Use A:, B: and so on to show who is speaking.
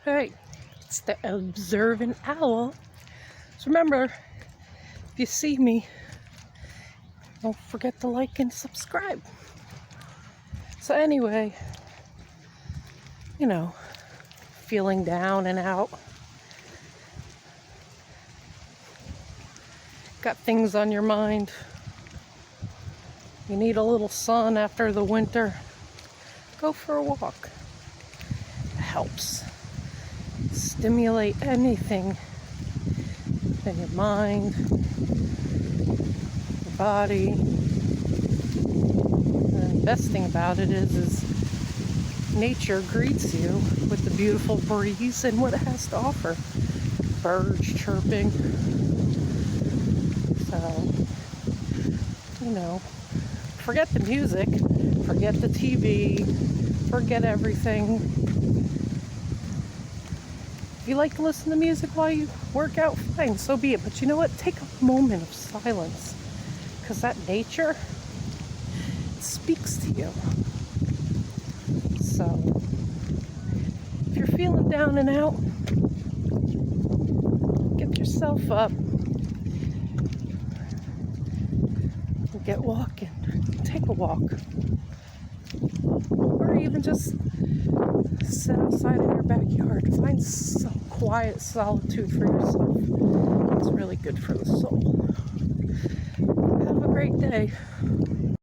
A: Hey, it's the observant owl. So remember, if you see me, don't forget to like and subscribe. So anyway, feeling down and out. Got things on your mind. You need a little sun after the winter. Go for a walk. It helps stimulate anything in your mind, your body. And the best thing about it is nature greets you with the beautiful breeze and what it has to offer. Birds chirping. So, forget the music, forget the TV, forget everything. If you like to listen to music while you work out, fine, so be it. But you know what? Take a moment of silence, because that nature speaks to you. So, if you're feeling down and out, get yourself up and get walking. Take a walk. Or even just sit outside in your backyard. Find some quiet solitude for yourself. It's really good for the soul. Have a great day.